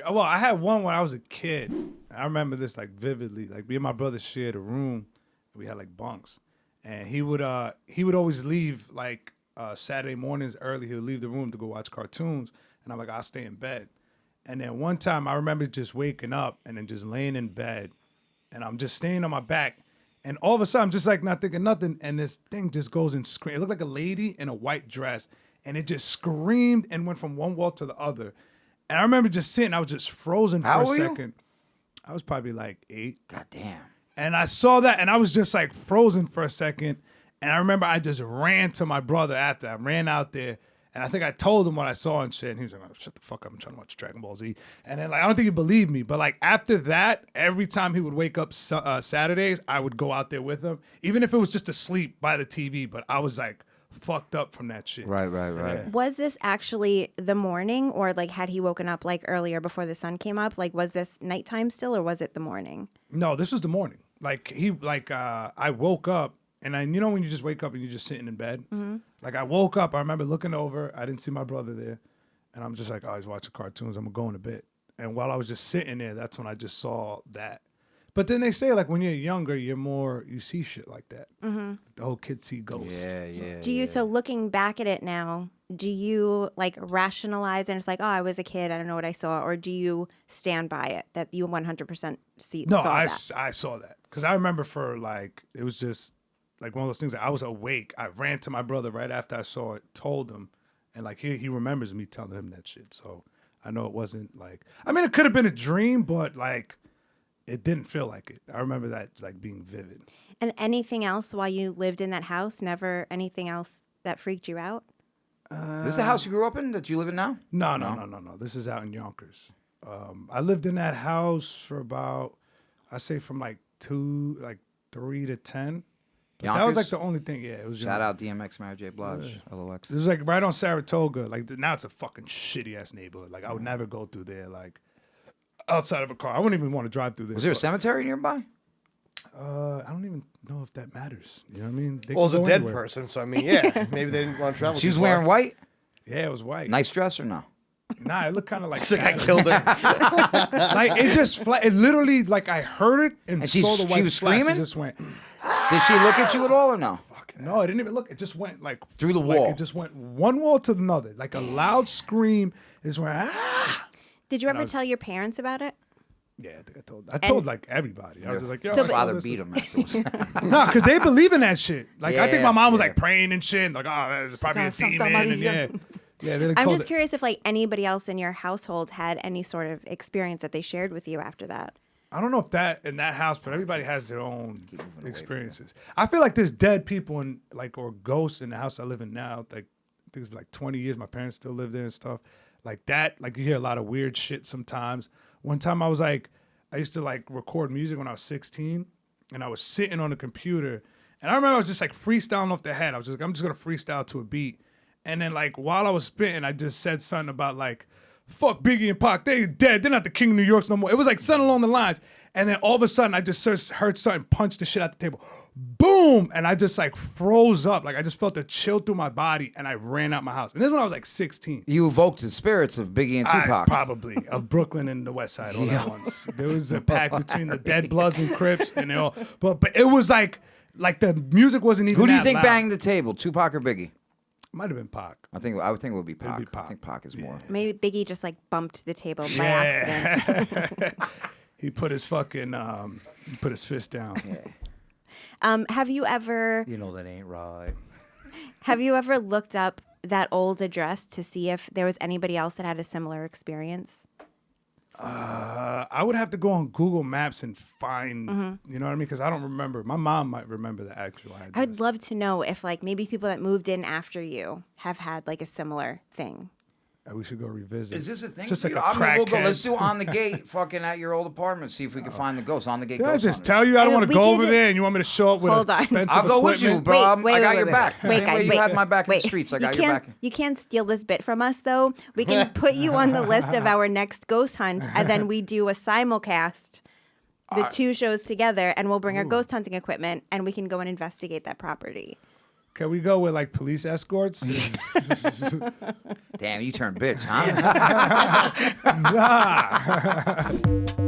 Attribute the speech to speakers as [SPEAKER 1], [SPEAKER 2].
[SPEAKER 1] Well, I had one when I was a kid. I remember this like vividly. Like me and my brother shared a room. We had like bunks, and he would always leave like Saturday mornings early. He would leave the room to go watch cartoons, and I'm like, I'll stay in bed. And then one time I remember just waking up and then just laying in bed, and I'm just staying on my back, and all of a sudden I'm just like not thinking nothing, and this thing just goes and screams. It looked like a lady in a white dress, and it just screamed and went from one wall to the other. And I remember just sitting, I was just frozen for a second. I was probably like 8.
[SPEAKER 2] God damn.
[SPEAKER 1] And I saw that, and I was just like frozen for a second. And I remember I just ran to my brother after. I ran out there, and I think I told him what I saw and shit. And he was like, oh, shut the fuck up, I'm trying to watch Dragon Ball Z. And then like I don't think he believed me, but like after that, every time he would wake up Saturdays, I would go out there with him, even if it was just asleep by the TV. But I was like fucked up from that shit.
[SPEAKER 2] Right.
[SPEAKER 1] Yeah.
[SPEAKER 3] Was this actually the morning, or like had he woken up like earlier before the sun came up? Like was this nighttime still, or was it the morning?
[SPEAKER 1] No, this was the morning. Like I woke up, and you know when you just wake up and you're just sitting in bed? Mm-hmm. Like I woke up, I remember looking over, I didn't see my brother there, and I'm just like, oh, he's watching cartoons, I'm gonna go in a bit. And while I was just sitting there, that's when I just saw that. But then they say like when you're younger, you see shit like that. Mm-hmm. The whole kids see ghosts.
[SPEAKER 2] Yeah.
[SPEAKER 3] Do you, so looking back at it now, do you like rationalize and it's like, oh, I was a kid, I don't know what I saw, or do you stand by it that you 100% saw that?
[SPEAKER 1] I saw that because I remember for like it was just like one of those things. I was awake. I ran to my brother right after I saw it, told him, and like he remembers me telling him that shit. So I know it wasn't like, I mean, it could have been a dream, but like it didn't feel like it. I remember that like being vivid.
[SPEAKER 3] And anything else while you lived in that house? Never anything else that freaked you out?
[SPEAKER 2] This is the house you grew up in that you live in now?
[SPEAKER 1] No. This is out in Yonkers. I lived in that house for about, I say from like 3 to 10. But that was like the only thing. Yeah, it was.
[SPEAKER 2] Shout out DMX, Mary J. Blige, LOX.
[SPEAKER 1] It was like right on Saratoga. Like now it's a fucking shitty ass neighborhood. Like I would never go through there. Like outside of a car, I wouldn't even want to drive through there.
[SPEAKER 2] Was there a cemetery nearby?
[SPEAKER 1] I don't even know if that matters. You know what I mean?
[SPEAKER 4] Well, it was a dead person, so I mean, yeah, maybe they didn't want to travel.
[SPEAKER 2] She was wearing white?
[SPEAKER 1] Yeah, it was white.
[SPEAKER 2] Nice dress or no?
[SPEAKER 1] Nah, it looked kind of like
[SPEAKER 4] I killed her.
[SPEAKER 1] Like it just it literally like I heard it and saw the white
[SPEAKER 2] she was
[SPEAKER 1] flash,
[SPEAKER 2] screaming?
[SPEAKER 1] it just went.
[SPEAKER 2] Did she look at you at all or no?
[SPEAKER 1] No, it didn't even look. It just went like
[SPEAKER 2] through the wall.
[SPEAKER 1] It just went one wall to another, like a loud scream. It just went. Ah!
[SPEAKER 3] Did you ever tell your parents about it?
[SPEAKER 1] Yeah, I think I told like everybody. I was just like, yo,
[SPEAKER 2] So father beat him afterwards.
[SPEAKER 1] No, because they believe in that shit. Like I think my mom was
[SPEAKER 2] yeah.
[SPEAKER 1] like praying and shit. Like, oh, there's probably a demon. And yeah. They
[SPEAKER 3] I'm just curious if like anybody else in your household had any sort of experience that they shared with you after that.
[SPEAKER 1] I don't know if that in that house, but everybody has their own experiences. I feel like there's dead people in like or ghosts in the house I live in now. Like I think it's like 20 years. My parents still live there and stuff like that. Like you hear a lot of weird shit sometimes. One time I was like, I used to like record music when I was 16, and I was sitting on the computer, and I remember I was just like freestyling off the head. I was just like, I'm just gonna freestyle to a beat, and then like while I was spitting, I just said something about like, fuck Biggie and Pac, they dead. They're not the king of New York no more. It was like something along the lines. And then all of a sudden, I just heard something punch the shit out the table. Boom! And I just like froze up. Like I just felt a chill through my body, and I ran out my house. And this is when I was like 16.
[SPEAKER 2] You evoked the spirits of Biggie and Tupac.
[SPEAKER 1] Probably. Of Brooklyn and the West Side all at once. There was a pact between the Dead Bloods and Crips, and they all. But it was like the music wasn't even.
[SPEAKER 2] Who do you
[SPEAKER 1] that
[SPEAKER 2] think
[SPEAKER 1] loud.
[SPEAKER 2] banged the table, Tupac or Biggie?
[SPEAKER 1] Might have been Pac.
[SPEAKER 2] I would think it would be Pac. I think Pac is more.
[SPEAKER 3] Maybe Biggie just like bumped the table by accident.
[SPEAKER 1] He put his fucking put his fist down.
[SPEAKER 2] Yeah.
[SPEAKER 3] Have you ever?
[SPEAKER 4] You know that ain't right.
[SPEAKER 3] Have you ever looked up that old address to see if there was anybody else that had a similar experience?
[SPEAKER 1] I would have to go on Google Maps and find, you know what I mean? Because I don't remember. My mom might remember the actual address.
[SPEAKER 3] I would love to know if like maybe people that moved in after you have had like a similar thing.
[SPEAKER 1] We should go revisit.
[SPEAKER 2] Is this a thing?
[SPEAKER 1] It's just like a
[SPEAKER 2] we'll go.
[SPEAKER 1] crackhead.
[SPEAKER 2] Let's do on the gate, fucking at your old apartment. See if we can find the ghost. On the gate.
[SPEAKER 1] Did I
[SPEAKER 2] ghost
[SPEAKER 1] just
[SPEAKER 2] hunters.
[SPEAKER 1] tell you I don't want to
[SPEAKER 3] we
[SPEAKER 1] go
[SPEAKER 3] can-
[SPEAKER 1] over there, and you want me to show up with
[SPEAKER 3] Hold on.
[SPEAKER 1] expensive
[SPEAKER 2] I'll go with you,
[SPEAKER 1] equipment?
[SPEAKER 2] bro. I got your back.
[SPEAKER 3] Wait,
[SPEAKER 2] Same way
[SPEAKER 3] guys,
[SPEAKER 2] you
[SPEAKER 3] wait.
[SPEAKER 2] had my back in
[SPEAKER 3] Wait.
[SPEAKER 2] the streets. I
[SPEAKER 3] You
[SPEAKER 2] got your
[SPEAKER 3] can't-
[SPEAKER 2] back.
[SPEAKER 3] You can't steal this bit from us, though. We can put you on the list of our next ghost hunt, and then we do a simulcast, the two shows together, and we'll bring our ghost hunting equipment, and we can go and investigate that property.
[SPEAKER 1] Can we go with like police escorts?
[SPEAKER 2] Damn, you turned bitch, huh?
[SPEAKER 1] Nah.